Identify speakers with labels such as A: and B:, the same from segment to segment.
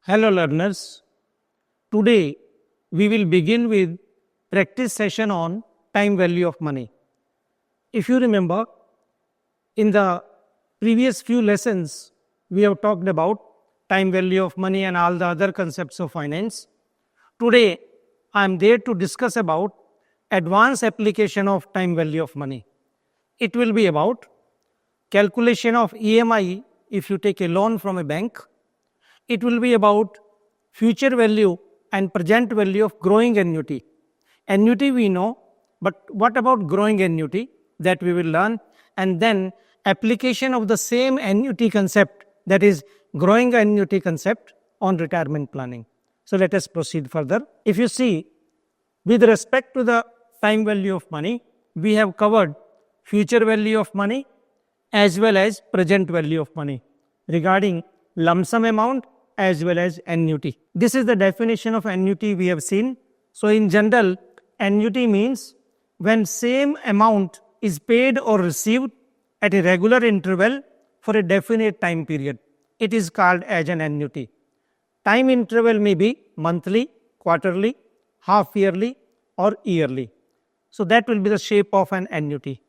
A: Hello learners, today we will begin with practice session on time value of money. If you remember, in the previous few lessons we have talked about time value of money and all the other concepts of finance. Today I am there to discuss about advanced application of time value of money. It will be about calculation of EMI if you take a loan from a bank. It will be about future value and present value of growing annuity. Annuity we know, but what about growing annuity? That we will learn, and then application of the same annuity concept, that is growing annuity concept, on retirement planning. So let us proceed further. If you see, with respect to the time value of money, we have covered future value of money as well as present value of money regarding lump sum amount as well as annuity. This is the definition of annuity we have seen. So in general, annuity means when same amount is paid or received at a regular interval for a definite time period. It is called as an annuity. Time interval may be monthly, quarterly, half yearly or yearly. So that will be the shape of an annuity.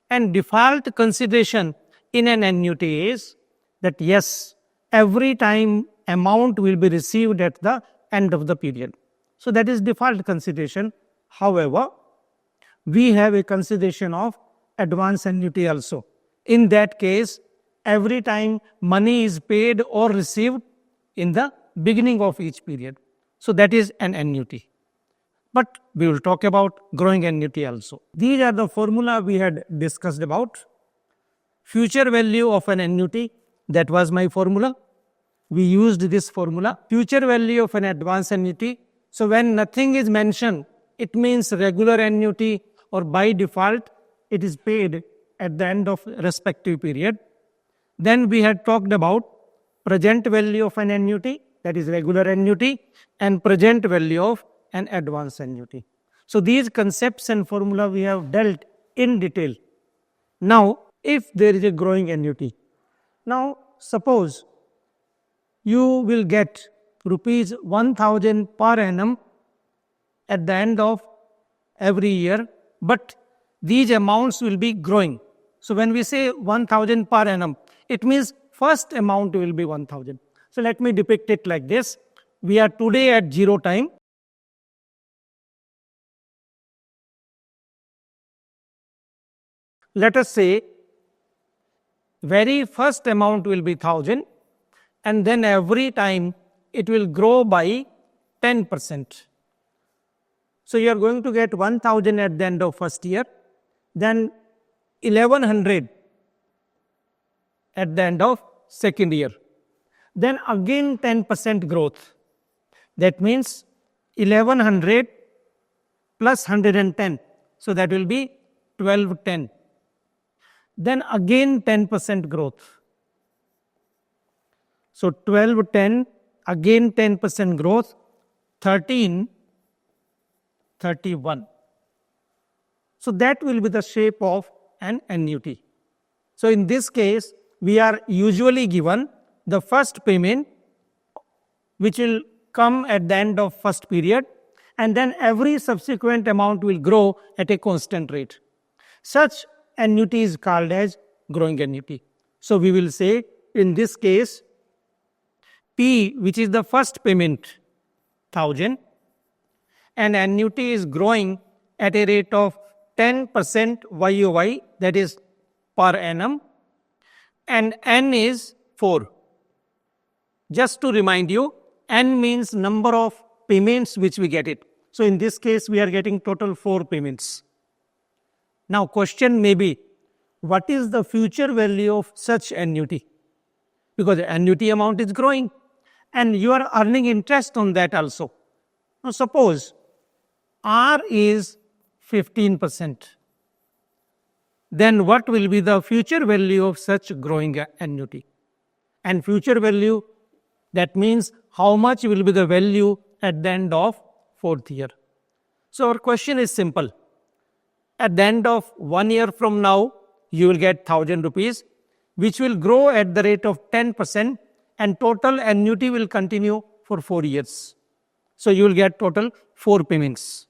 A: And default consideration in an annuity is that yes, every time amount will be received at the end of the period. So that is default consideration. However, we have a consideration of advance annuity also. In that case, every time money is paid or received in the beginning of each period. So that is an annuity. But we will talk about growing annuity also. These are the formula we had discussed about. Future value of an annuity, that was my formula. We used this formula. Future value of an advance annuity. So when nothing is mentioned, it means regular annuity, or by default it is paid at the end of respective period. Then we had talked about present value of an annuity, that is regular annuity, and present value of an advance annuity. So these concepts and formula we have dealt in detail. Now, if there is a growing annuity, now suppose you will get rupees 1000 per annum at the end of every year, but these amounts will be growing. So when we say 1000 per annum, it means first amount will be 1000. So let me depict it like this. We are today at 0 time. Let us say very first amount will be 1000, and then every time it will grow by 10%. So you are going to get 1000 at the end of first year, then 1100 at the end of second year. Then again 10% growth. That means 1100 plus 110. So that will be 1210. Then again 10% growth. So 1210, again 10% growth, 1331. So that will be the shape of an annuity. So in this case, we are usually given the first payment, which will come at the end of first period, and then every subsequent amount will grow at a constant rate. Such annuity is called as growing annuity. So we will say in this case, P, which is the first payment, 1000, and annuity is growing at a rate of 10% YOY, that is per annum, and N is 4. Just to remind you, N means number of payments which we get it. So in this case, we are getting total 4 payments. Now question may be, what is the future value of such annuity? Because the annuity amount is growing and you are earning interest on that also. Now suppose R is 15%. Then what will be the future value of such growing annuity? And future value, that means how much will be the value at the end of fourth year. So our question is simple. At the end of 1 year from now, you will get 1000 rupees, which will grow at the rate of 10%, and total annuity will continue for 4 years. So you will get total 4 payments.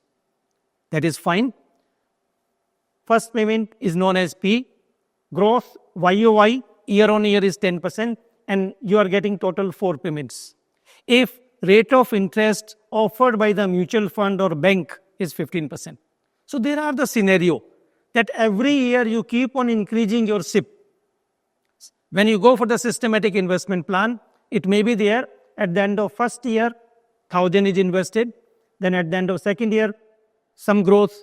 A: That is fine. First payment is known as P. Growth YOY year on year is 10%, and you are getting total 4 payments. If rate of interest offered by the mutual fund or bank is 15%. So there are the scenario that every year you keep on increasing your SIP. When you go for the systematic investment plan, it may be there at the end of first year, 1,000 is invested. Then at the end of second year, some growth,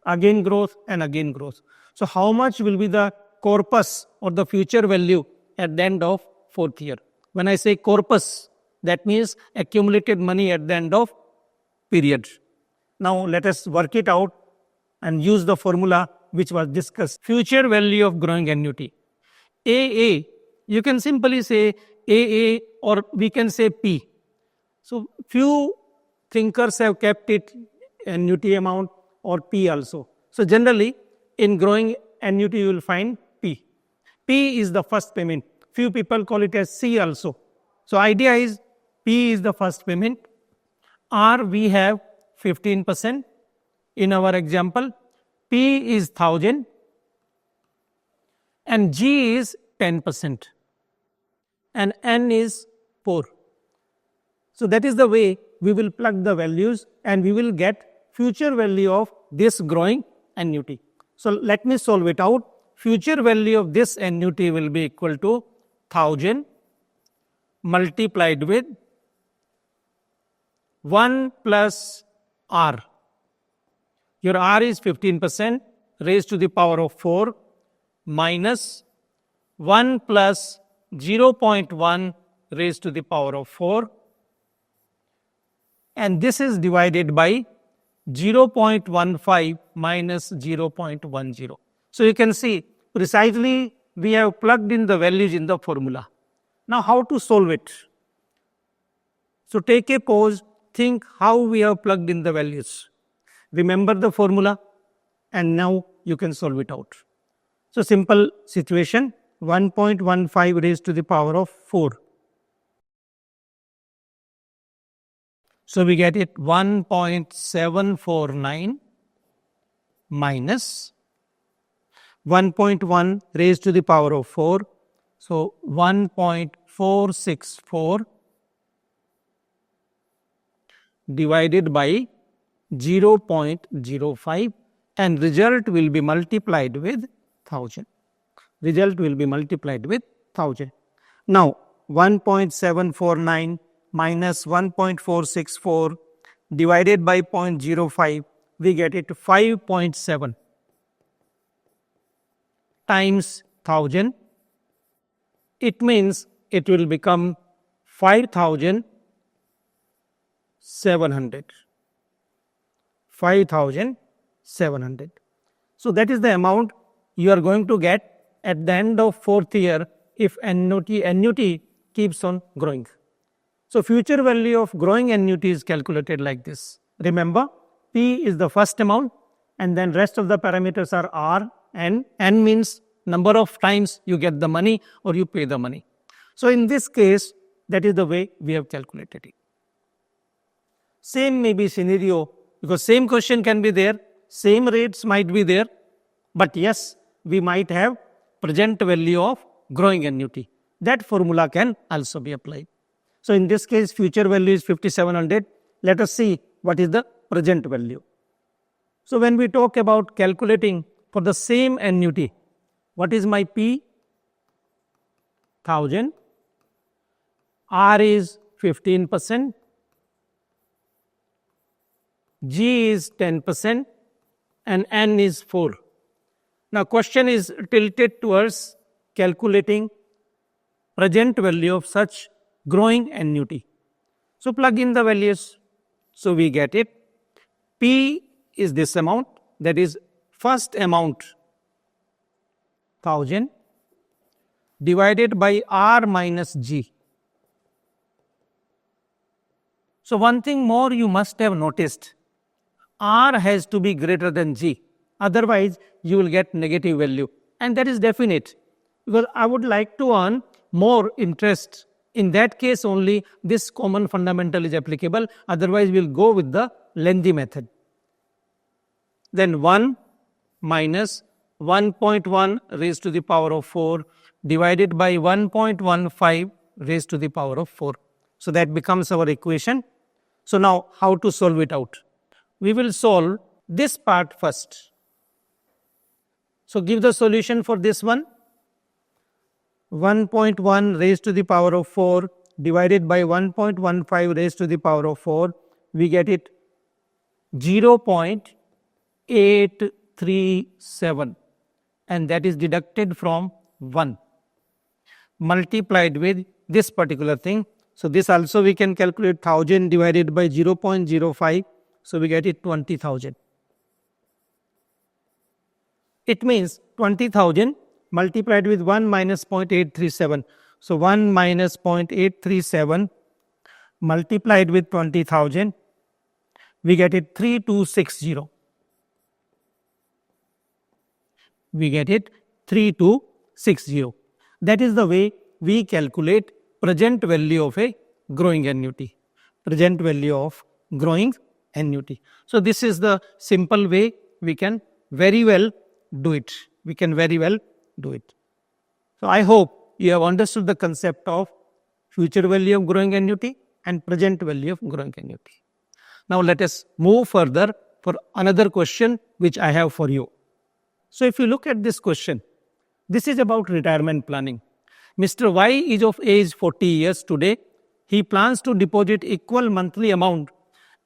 A: again growth, and again growth. So how much will be the corpus or the future value at the end of fourth year? When I say corpus, that means accumulated money at the end of period. Now let us work it out and use the formula which was discussed. Future value of growing annuity. AA, you can simply say AA or we can say P. So few thinkers have kept it annuity amount or P also. So generally in growing annuity you will find P. P is the first payment. Few people call it as C also. So idea is P is the first payment. R we have 15% in our example. P is 1,000 and G is 10% and N is 4. So that is the way we will plug the values and we will get future value of this growing annuity. So let me solve it out. Future value of this annuity will be equal to 1,000 multiplied with 1 plus R. Your R is 15% raised to the power of 4 minus 1 plus 0.1 raised to the power of 4, and this is divided by 0.15 minus 0.10. So you can see precisely we have plugged in the values in the formula. Now how to solve it? So take a pause, think how we have plugged in the values. Remember the formula and now you can solve it out. So simple situation, 1.15 raised to the power of 4. So we get it 1.749 minus 1.1 raised to the power of 4. So 1.464 divided by 0.05 and result will be multiplied with 1,000. Result will be multiplied with 1,000. Now 1.749 minus 1.464 divided by 0.05, we get it 5.7 times 1,000. It means it will become 5,700. 5,700. So that is the amount you are going to get at the end of fourth year if annuity keeps on growing. So future value of growing annuity is calculated like this. Remember, P is the first amount and then rest of the parameters are R and N means number of times you get the money or you pay the money. So in this case, that is the way we have calculated it. Same may be scenario because same question can be there, same rates might be there, but yes, we might have present value of growing annuity. That formula can also be applied. So in this case, future value is 5,700. Let us see what is the present value. So when we talk about calculating for the same annuity, what is my P? 1,000. R is 15%. G is 10% and N is 4. Now question is tilted towards calculating present value of such growing annuity. So plug in the values. So we get it. P is this amount, that is first amount 1,000 divided by R minus G. So one thing more you must have noticed, R has to be greater than G, otherwise you will get negative value, and that is definite because I would like to earn more interest In that case only this common fundamental is applicable, otherwise we will go with the lengthy method. Then 1 minus 1.1 raised to the power of 4 divided by 1.15 raised to the power of 4. So that becomes our equation. So now how to solve it out? We will solve this part first. So give the solution for this one. 1.1 raised to the power of 4 divided by 1.15 raised to the power of 4, we get it 0.837, and that is deducted from 1 multiplied with this particular thing. So this also we can calculate 1000 divided by 0.05, so we get it 20,000. It means 20,000 multiplied with 1 minus 0.837. So 1 minus 0.837 multiplied with 20,000, we get it 3260. We get it 3260. That is the way we calculate present value of a growing annuity. Present value of growing annuity. So this is the simple way we can very well do it. We can very well do it. So I hope you have understood the concept of future value of growing annuity and present value of growing annuity. Now let us move further for another question which I have for you. So if you look at this question, this is about retirement planning. Mr. Y is of age 40 years today. He plans to deposit equal monthly amount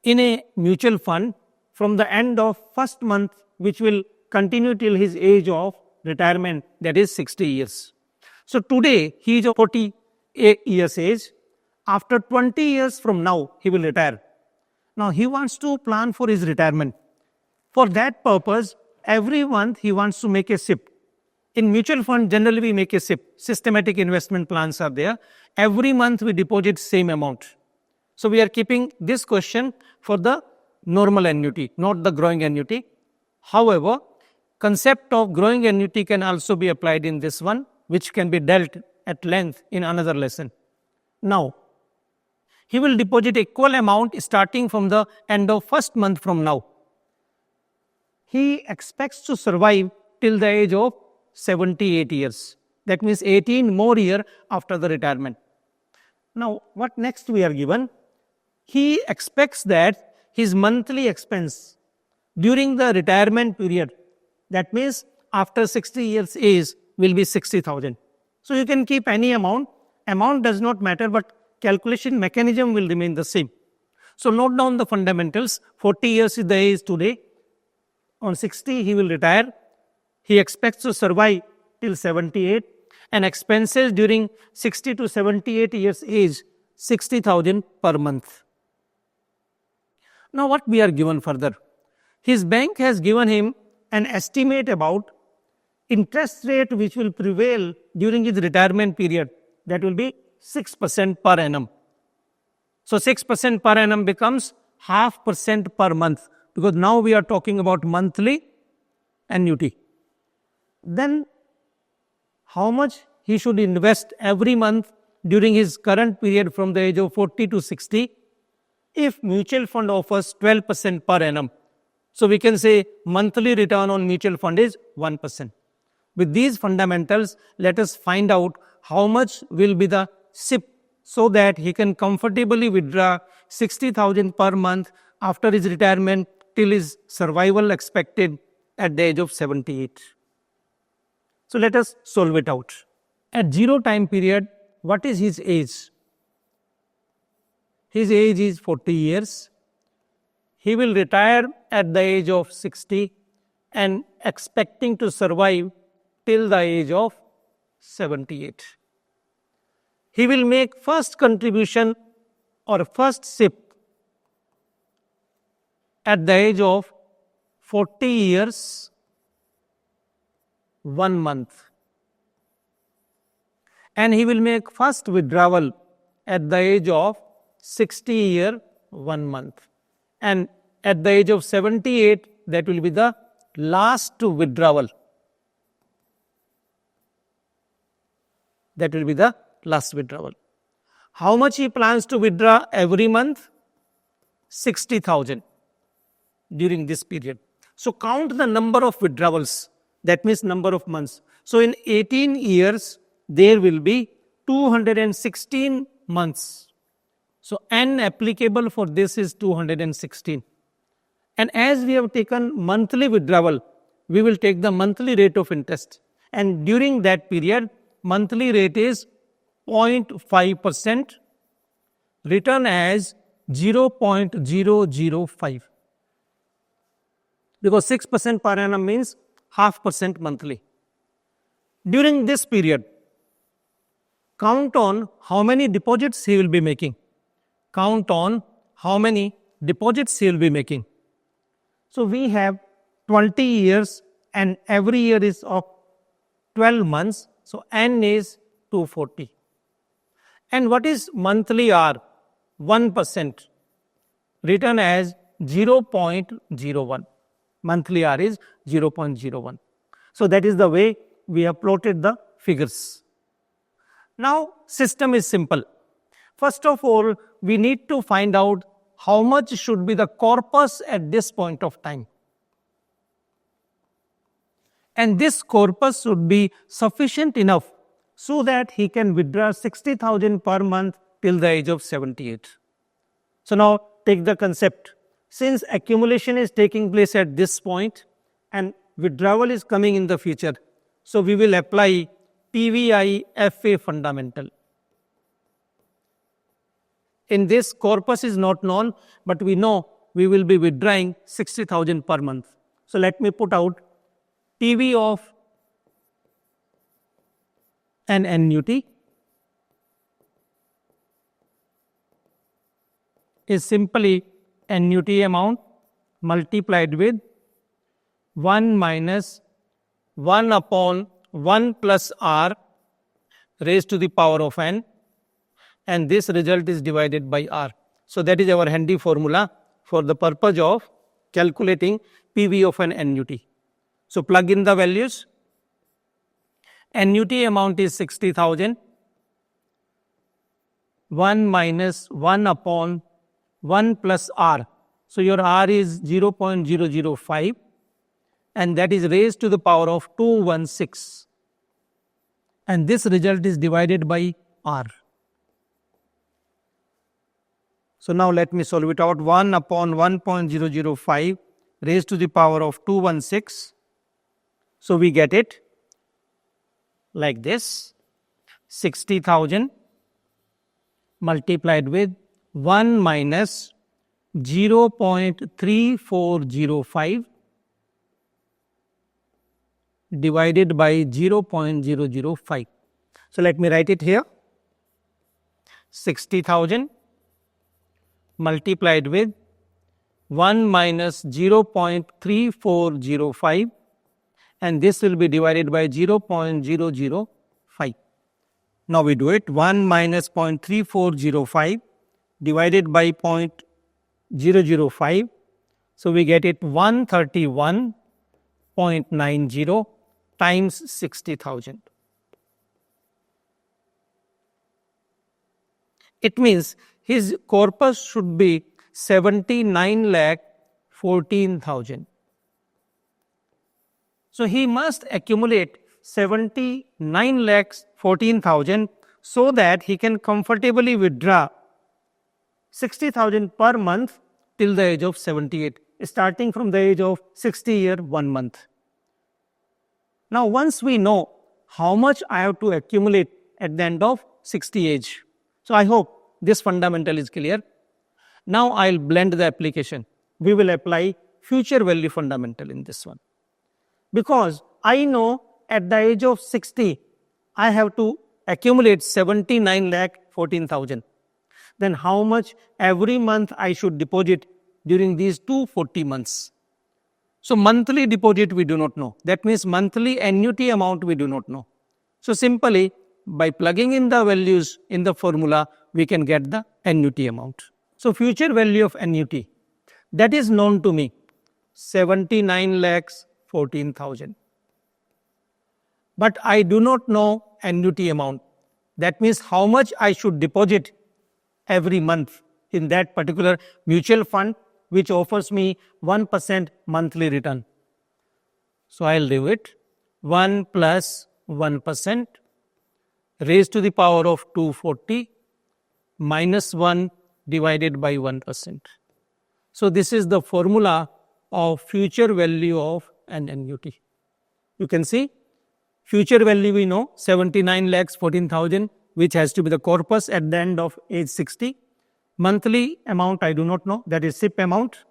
A: in a mutual fund from the end of first month, which will continue till his age of retirement, that is 60 years. So today he is of 48 years age. After 20 years from now, he will retire. Now he wants to plan for his retirement. For that purpose, every month he wants to make a SIP. In mutual fund, generally we make a SIP. Systematic investment plans are there. Every month we deposit same amount. So we are keeping this question for the normal annuity, not the growing annuity. However, concept of growing annuity can also be applied in this one, which can be dealt at length in another lesson. Now, he will deposit equal amount starting from the end of first month from now. He expects to survive till the age of 78 years. That means 18 more years after the retirement. Now, what next we are given? He expects that his monthly expense during the retirement period, that means after 60 years age, will be 60,000. So you can keep any amount. Amount does not matter, but calculation mechanism will remain the same. So note down the fundamentals. 40 years is the age today. On 60, he will retire. He expects to survive till 78, and expenses during 60 to 78 years age, 60,000 per month. Now what we are given further? His bank has given him an estimate about interest rate which will prevail during his retirement period. That will be 6% per annum. So 6% per annum becomes 0.5% per month, because now we are talking about monthly annuity. Then how much he should invest every month during his current period from the age of 40 to 60 if mutual fund offers 12% per annum. So we can say monthly return on mutual fund is 1%. With these fundamentals, let us find out how much will be the SIP so that he can comfortably withdraw 60,000 per month after his retirement till his survival expected at the age of 78. So let us solve it out. At 0 time period, what is his age? His age is 40 years. He will retire at the age of 60 and expecting to survive till the age of 78. He will make first contribution or first SIP at the age of 40 years, 1 month. And he will make first withdrawal at the age of 60 year, 1 month. And at the age of 78, that will be the last withdrawal. That will be the last withdrawal. How much he plans to withdraw every month? 60,000 during this period. So count the number of withdrawals. That means number of months. So in 18 years, there will be 216 months. So N applicable for this is 216. And as we have taken monthly withdrawal, we will take the monthly rate of interest. And during that period, monthly rate is 0.5%, written as 0.005. Because 6% per annum means 0.5% monthly. During this period, count on how many deposits he will be making. Count on how many deposits he will be making. So we have 20 years and every year is of 12 months. So N is 240. And what is monthly R? 1%, written as 0.01. Monthly R is 0.01. So that is the way we have plotted the figures. Now system is simple. First of all, we need to find out how much should be the corpus at this point of time. And this corpus should be sufficient enough so that he can withdraw 60,000 per month till the age of 78. So now take the concept. Since accumulation is taking place at this point and withdrawal is coming in the future, so we will apply PVI FA fundamental. In this, corpus is not known, but we know we will be withdrawing 60,000 per month. So let me put out PV of an annuity is simply annuity amount multiplied with 1 minus 1 upon 1 plus R raised to the power of n, and this result is divided by R. So that is our handy formula for the purpose of calculating PV of an annuity. So plug in the values. Annuity amount is 60,000. 1 minus 1 upon 1 plus R. So your R is 0.005 and that is raised to the power of 216. And this result is divided by R. So now let me solve it out. 1 upon 1.005 raised to the power of 216. So we get it like this. 60,000 multiplied with 1 minus 0.3405 divided by 0.005. So let me write it here. 60,000 multiplied with 1 minus 0.3405 and this will be divided by 0.005. Now we do it. 1 minus 0.3405 divided by 0.005. So we get it 131.90 times 60,000. It means his corpus should be 79,14,000. So he must accumulate 79,14,000 so that he can comfortably withdraw 60,000 per month till the age of 78, starting from the age of 60 year 1 month. Now once we know how much I have to accumulate at the end of 60 age. So I hope this fundamental is clear. Now I'll blend the application. We will apply future value fundamental in this one. Because I know at the age of 60, I have to accumulate 79,14,000. Then how much every month I should deposit during these 240 months. So monthly deposit we do not know. That means monthly annuity amount we do not know. So simply by plugging in the values in the formula, we can get the annuity amount. So future value of annuity, that is known to me, 79,14,000. But I do not know annuity amount. That means how much I should deposit every month in that particular mutual fund which offers me 1% monthly return. So I'll do it. 1 plus 1% raised to the power of 240 minus 1 divided by 1%. So this is the formula of future value of an annuity. You can see future value we know 79 lakhs 14,000, which has to be the corpus at the end of age 60. Monthly amount I do not know, that is SIP amount.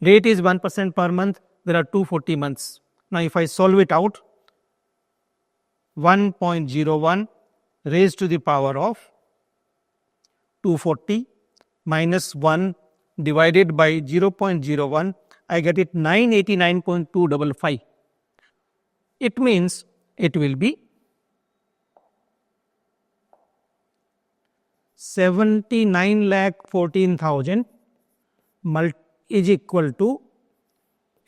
A: Rate is 1% per month. There are 240 months. Now if I solve it out, 1.01 raised to the power of 240 minus 1 divided by 0.01, I get it 989.255. It means it will be 79 lakh 14,000 is equal to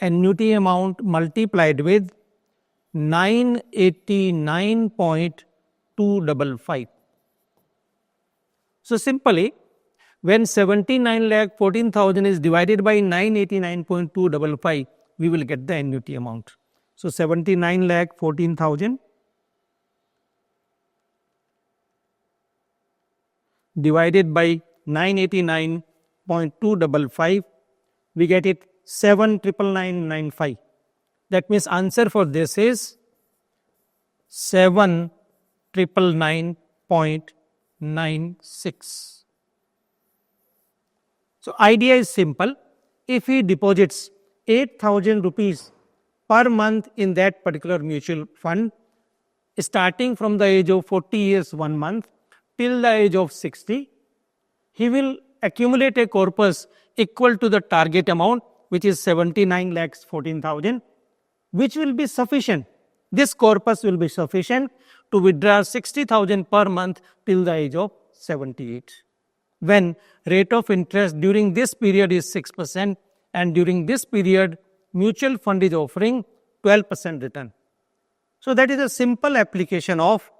A: annuity amount multiplied with 989.255. So simply, when 79 lakh 14,000 is divided by 989.255, we will get the annuity amount. So 79 lakh 14,000 divided by 989.255, we get it 7,999.95. That means answer for this is 7,999.96. So idea is simple. If he deposits 8,000 rupees per month in that particular mutual fund, starting from the age of 40 years 1 month till the age of 60, he will accumulate a corpus equal to the target amount, which is 79 lakhs 14,000, which will be sufficient. This corpus will be sufficient to withdraw 60,000 per month till the age of 78. When rate of interest during this period is 6% and during this period mutual fund is offering 12% return. So that is a simple application of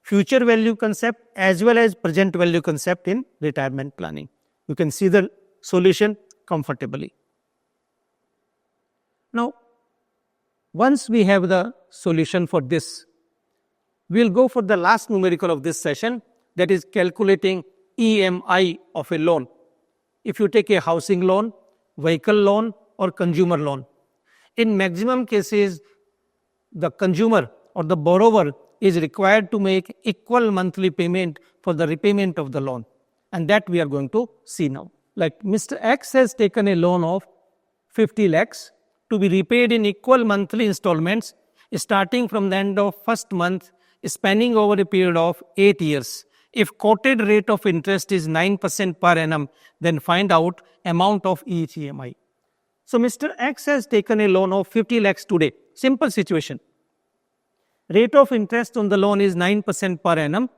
A: future value concept as well as present value concept in retirement planning. You can see the solution comfortably. Now, once we have the solution for this, we will go for the last numerical of this session, that is calculating EMI of a loan. If you take a housing loan, vehicle loan or consumer loan, in maximum cases, the consumer or the borrower is required to make equal monthly payment for the repayment of the loan, and that we are going to see now. Like Mr. X has taken a loan of 50 lakhs to be repaid in equal monthly installments starting from the end of first month, spanning over a period of 8 years. If quoted rate of interest is 9% per annum, then find out amount of each EMI. So Mr. X has taken a loan of 50 lakhs today. Simple situation. Rate of interest on the loan is 9% per annum.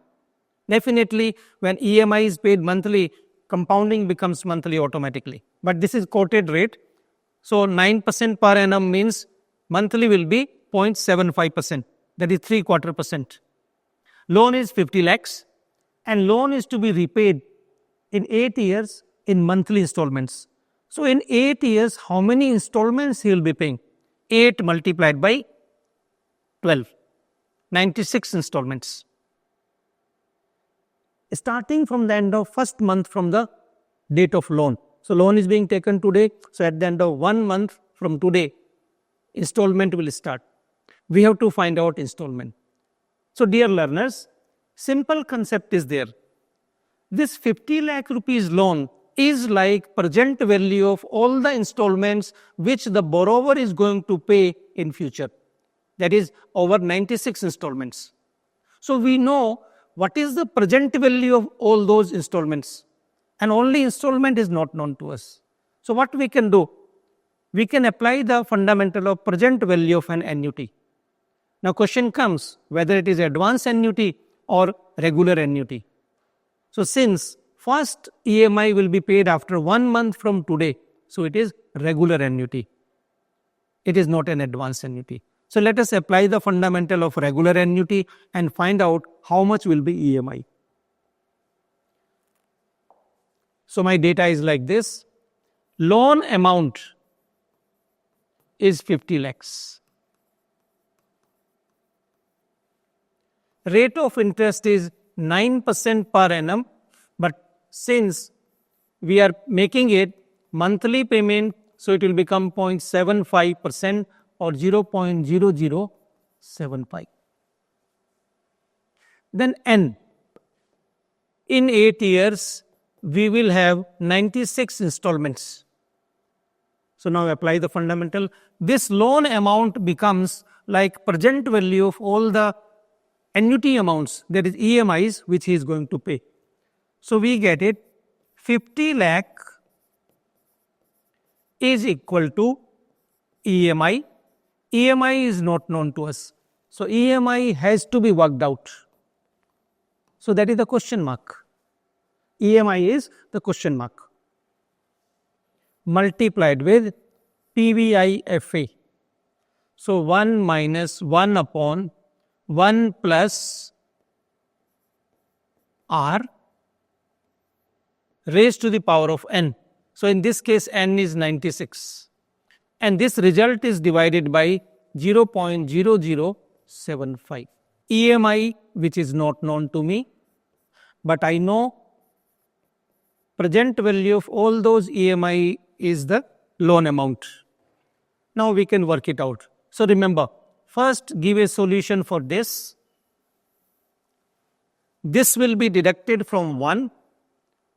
A: Definitely, when EMI is paid monthly, compounding becomes monthly automatically. But this is quoted rate. So 9% per annum means monthly will be 0.75%. That is 3/4%. Loan is 50 lakhs and loan is to be repaid in 8 years in monthly installments. So in 8 years, how many installments he will be paying? 8 multiplied by 12. 96 installments. Starting from the end of first month from the date of loan. So loan is being taken today. So at the end of 1 month from today, installment will start. We have to find out installment. So dear learners, simple concept is there. This 50 lakh rupees loan is like present value of all the installments which the borrower is going to pay in future. That is over 96 installments. So we know what is the present value of all those installments, and only installment is not known to us. So what we can do? We can apply the fundamental of present value of an annuity. Now question comes whether it is advance annuity or regular annuity. So since first EMI will be paid after 1 month from today, so it is regular annuity. It is not an advance annuity. So let us apply the fundamental of regular annuity and find out how much will be EMI. So my data is like this. Loan amount is 50 lakhs. Rate of interest is 9% per annum, but since we are making it monthly payment, so it will become 0.75% or 0.0075. Then N. In 8 years, we will have 96 installments. So now apply the fundamental. This loan amount becomes like present value of all the annuity amounts, that is EMIs, which he is going to pay. So we get it 50 lakh is equal to EMI. EMI is not known to us. So EMI has to be worked out. So that is the question mark. EMI is the question mark. Multiplied with PVIFA. So 1 minus 1 upon 1 plus R raised to the power of N. So in this case, N is 96. And this result is divided by 0.0075. EMI, which is not known to me, but I know present value of all those EMI is the loan amount. Now we can work it out. So remember, first give a solution for this. This will be deducted from 1.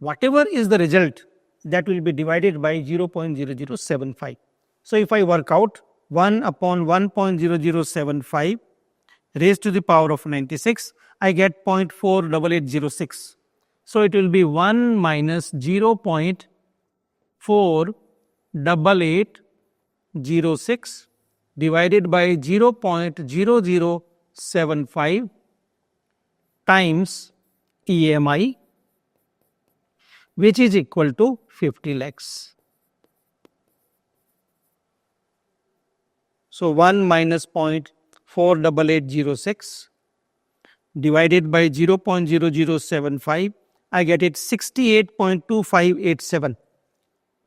A: Whatever is the result, that will be divided by 0.0075. So if I work out 1 upon 1.0075 raised to the power of 96, I get 0.48806. So it will be 1 minus 0.48806 divided by 0.0075 times EMI, which is equal to 50 lakhs. So 1 minus 0.48806 divided by 0.0075, I get it 68.2587.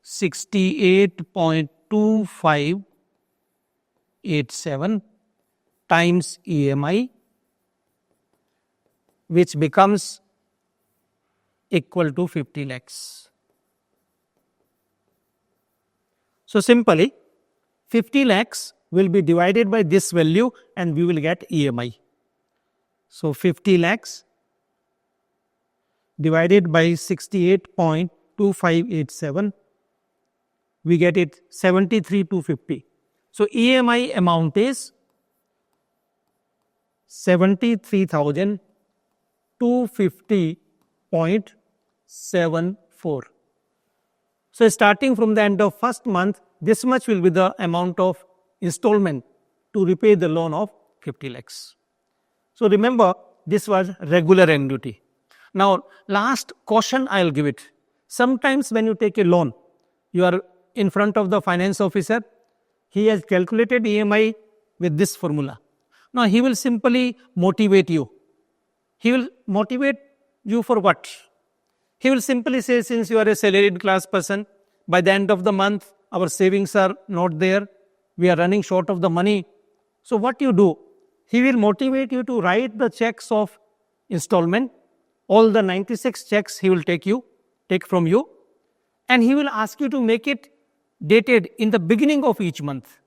A: 68.2587 times EMI, which becomes equal to 50 lakhs. So simply 50 lakhs will be divided by this value and we will get EMI. So 50 lakhs divided by 68.2587, we get it 73,250. So EMI amount is 73,250.74. So starting from the end of first month, this much will be the amount of installment to repay the loan of 50 lakhs. So remember, this was regular annuity. Now, last caution I will give it. Sometimes when you take a loan, you are in front of the finance officer, he has calculated EMI with this formula. Now, he will simply motivate you. He will motivate you for what? He will simply say, since you are a salaried class person, by the end of the month, our savings are not there, we are running short of the money. So what you do? He will motivate you to write the checks of installment. All the 96 checks he will take from you, and he will ask you to make it dated in the beginning of each month.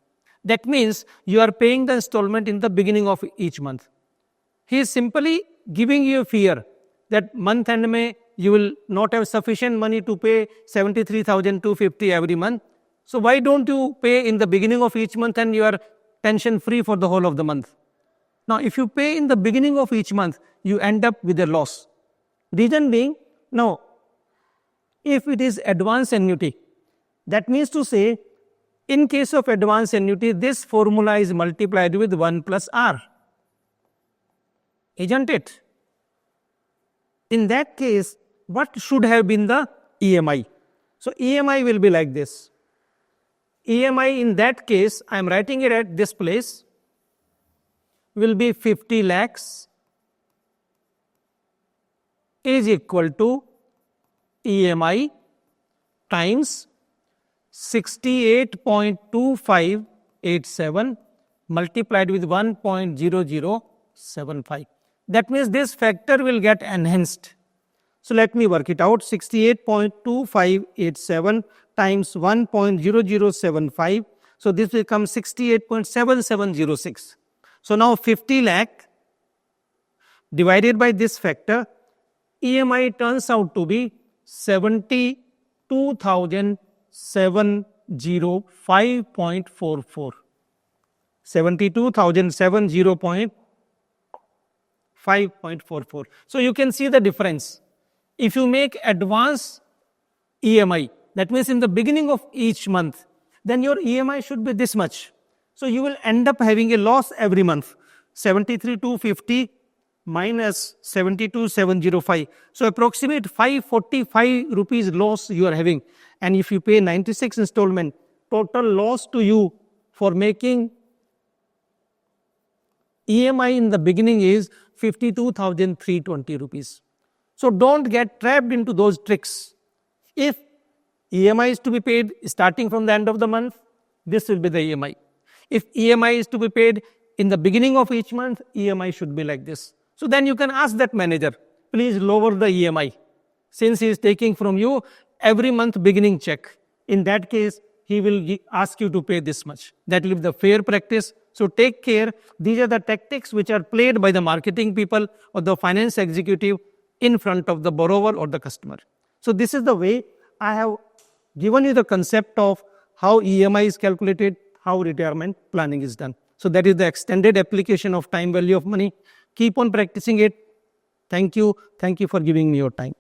A: That means you are paying the installment in the beginning of each month. He is simply giving you a fear that month end mein you will not have sufficient money to pay 73,250 every month. So why don't you pay in the beginning of each month and you are tension free for the whole of the month? Now, if you pay in the beginning of each month, you end up with a loss. Reason being, now, if it is advance annuity, that means to say, in case of advance annuity, this formula is multiplied with 1 plus R. Isn't it? In that case, what should have been the EMI? So EMI will be like this. EMI in that case, I am writing it at this place, will be 50 lakhs is equal to EMI times 68.2587 multiplied with 1.0075. That means this factor will get enhanced. So let me work it out. 68.2587 times 1.0075. So this becomes 68.7706. So now 50 lakh divided by this factor, EMI turns out to be 72,705.44. 72,705.44. So you can see the difference. If you make advance EMI, that means in the beginning of each month, then your EMI should be this much. So you will end up having a loss every month. 73,250 minus 72,705. So approximate 545 rupees loss you are having. And if you pay 96 installment, total loss to you for making EMI in the beginning is 52,320 rupees. So don't get trapped into those tricks. If EMI is to be paid starting from the end of the month, this will be the EMI. If EMI is to be paid in the beginning of each month, EMI should be like this. So then you can ask that manager, please lower the EMI, since he is taking from you every month beginning check. In that case, he will ask you to pay this much. That will be the fair practice. So take care. These are the tactics which are played by the marketing people or the finance executive in front of the borrower or the customer. So this is the way I have given you the concept of how EMI is calculated, how retirement planning is done. So that is the extended application of time value of money. Keep on practicing it. Thank you. Thank you for giving me your time.